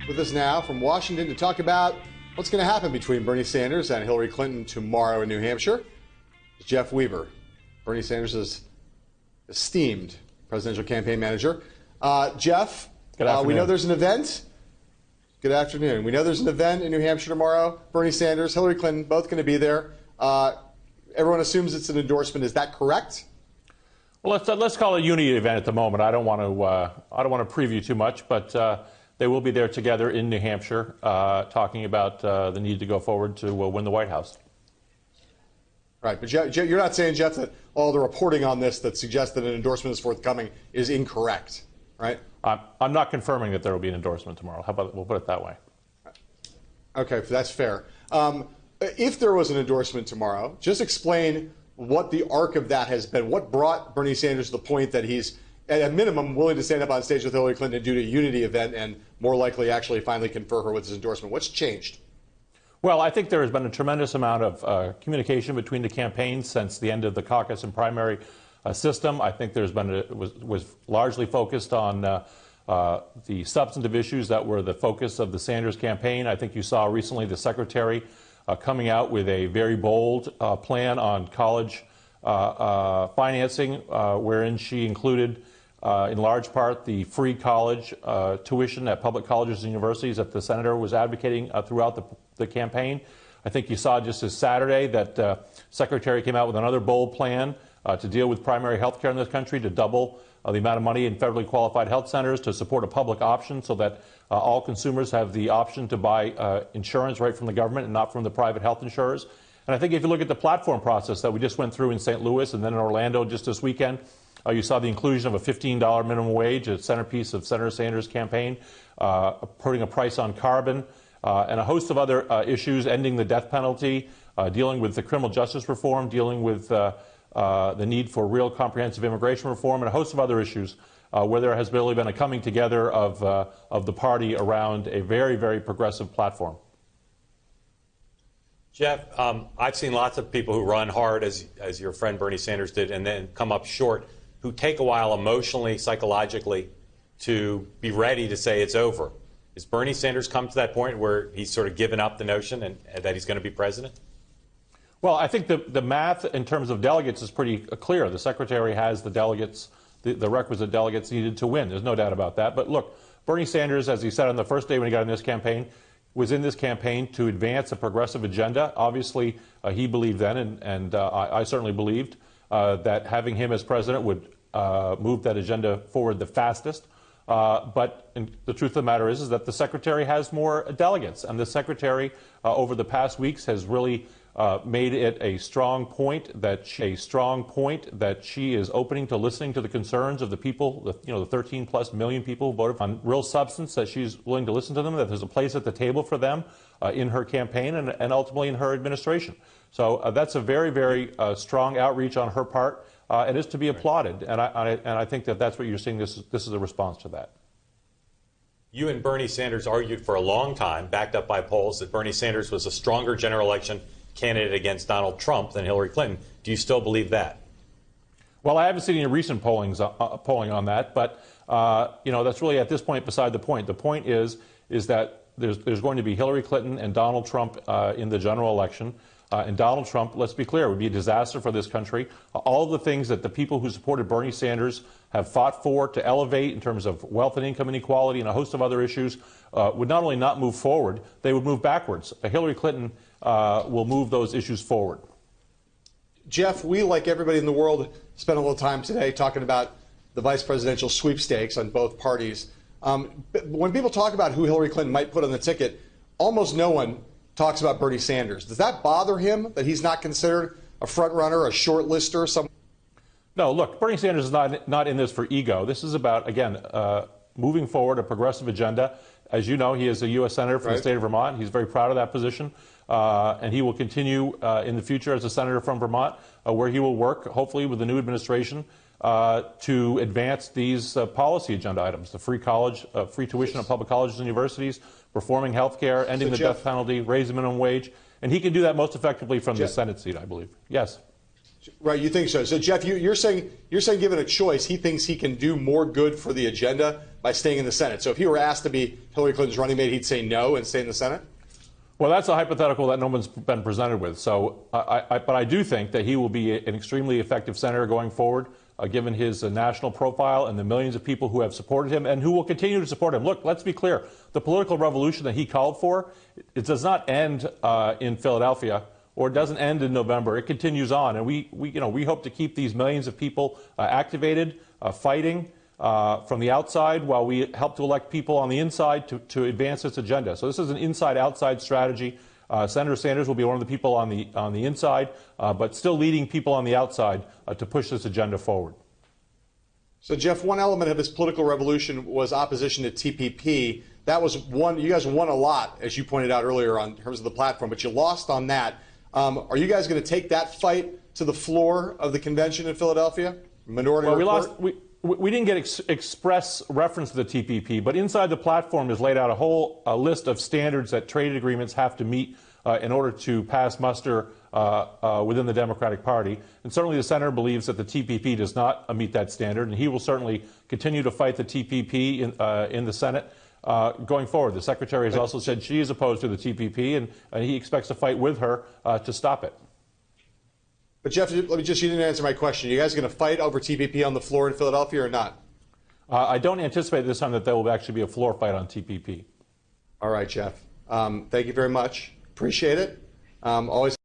With us now from Washington to talk about what's going to happen between Bernie Sanders and Hillary Clinton tomorrow in New Hampshire is Jeff Weaver, Bernie Sanders' esteemed presidential campaign manager. Jeff, we know there's an event. Good afternoon. We know there's an event in New Hampshire tomorrow. Bernie Sanders, Hillary Clinton, both going to be there. Everyone assumes it's an endorsement. Is that correct? Well, let's call it a unity event at the moment. I don't want to preview too much, but they will be there together in New Hampshire, talking about the need to go forward to win the White House. Right, but you're not saying, Jeff, that all the reporting on this that suggests that an endorsement is forthcoming is incorrect, right? I'm not confirming that there will be an endorsement tomorrow. How about we'll put it that way? Okay, that's fair. If there was an endorsement tomorrow, just explain what the arc of that has been. What brought Bernie Sanders to the point that he's, at a minimum, willing to stand up on stage with Hillary Clinton and do a unity event and more likely actually finally confer her with his endorsement? What's changed? Well, I think there has been a tremendous amount of communication between the campaigns since the end of the caucus and primary system. I think there's been was largely focused on the substantive issues that were the focus of the Sanders campaign. I think you saw recently the secretary coming out with a very bold plan on college financing, wherein she included in large part the free college tuition at public colleges and universities that the senator was advocating throughout the campaign. I think you saw just this Saturday that Secretary came out with another bold plan to deal with primary health care in this country, to double the amount of money in federally qualified health centers, to support a public option so that all consumers have the option to buy insurance right from the government and not from the private health insurers. And I think if you look at the platform process that we just went through in St. Louis and then in Orlando just this weekend, you saw the inclusion of a $15 minimum wage, a centerpiece of Senator Sanders' campaign, putting a price on carbon, and a host of other issues, ending the death penalty, dealing with the criminal justice reform, dealing with the need for real comprehensive immigration reform, and a host of other issues where there has really been a coming together of the party around a very, very progressive platform. Jeff, I've seen lots of people who run hard, as your friend Bernie Sanders did, and then come up short, who take a while emotionally, psychologically, to be ready to say it's over. Is Bernie Sanders come to that point where he's sort of given up the notion and that he's going to be president? Well, I think the math in terms of delegates is pretty clear. The secretary has the delegates, the requisite delegates needed to win. There's no doubt about that. But look, Bernie Sanders, as he said on the first day when he got in this campaign, was in this campaign to advance a progressive agenda. Obviously, he believed then, and I certainly believed, that having him as president would move that agenda forward the fastest. But the truth of the matter is that the secretary has more delegates, and the secretary over the past weeks has really made it a strong point that she is opening to listening to the concerns of the people, the 13+ million people who voted on real substance, that she's willing to listen to them, that there's a place at the table for them in her campaign and ultimately in her administration. So that's a very, very strong outreach on her part. It is to be applauded, and I think that's what you're seeing. This is a response to that. You and Bernie Sanders argued for a long time, backed up by polls, that Bernie Sanders was a stronger general election candidate against Donald Trump than Hillary Clinton. Do you still believe that? Well, I haven't seen any recent polling on that, but that's really at this point beside the point. The point is that there's going to be Hillary Clinton and Donald Trump in the general election. And Donald Trump, let's be clear, would be a disaster for this country. All of the things that the people who supported Bernie Sanders have fought for to elevate in terms of wealth and income inequality and a host of other issues would not only not move forward, they would move backwards. Hillary Clinton will move those issues forward. Jeff, we, like everybody in the world, spent a little time today talking about the vice presidential sweepstakes on both parties. But when people talk about who Hillary Clinton might put on the ticket, almost no one talks about Bernie Sanders. Does that bother him that he's not considered a front runner, a short lister? No, look, Bernie Sanders is not in this for ego. This is about, again, moving forward a progressive agenda. As you know, he is a U.S. Senator from the state of Vermont. He's very proud of that position. And he will continue in the future as a senator from Vermont, where he will work, hopefully, with the new administration to advance these policy agenda items: the free college, free tuition at public colleges and universities, reforming health care, ending the death penalty, raising the minimum wage. And he can do that most effectively from the Senate seat, I believe. Yes. Right, you think so. So, Jeff, you're saying given a choice, he thinks he can do more good for the agenda by staying in the Senate. So if he were asked to be Hillary Clinton's running mate, he'd say no and stay in the Senate? Well, that's a hypothetical that no one's been presented with. So, but I do think that he will be an extremely effective senator going forward, given his national profile and the millions of people who have supported him and who will continue to support him. Look, let's be clear. The political revolution that he called for, it does not end in Philadelphia, or it doesn't end in November. It continues on, and we hope to keep these millions of people activated, fighting from the outside, while we help to elect people on the inside to advance this agenda. So this is an inside-outside strategy. Senator Sanders will be one of the people on the inside, but still leading people on the outside to push this agenda forward. So, Jeff, one element of this political revolution was opposition to TPP. That was one. You guys won a lot, as you pointed out earlier, in terms of the platform, but you lost on that. Are you guys going to take that fight to the floor of the convention in Philadelphia? Minority Well, report? we didn't get express reference to the TPP, but inside the platform is laid out a whole list of standards that trade agreements have to meet in order to pass muster within the Democratic Party. And certainly the senator believes that the TPP does not meet that standard, and he will certainly continue to fight the TPP in the Senate going forward. The secretary has also said she is opposed to the TPP, and he expects to fight with her to stop it. But, Jeff, you didn't answer my question. Are you guys going to fight over TPP on the floor in Philadelphia or not? I don't anticipate this time that there will actually be a floor fight on TPP. All right, Jeff. Thank you very much. Appreciate it. Always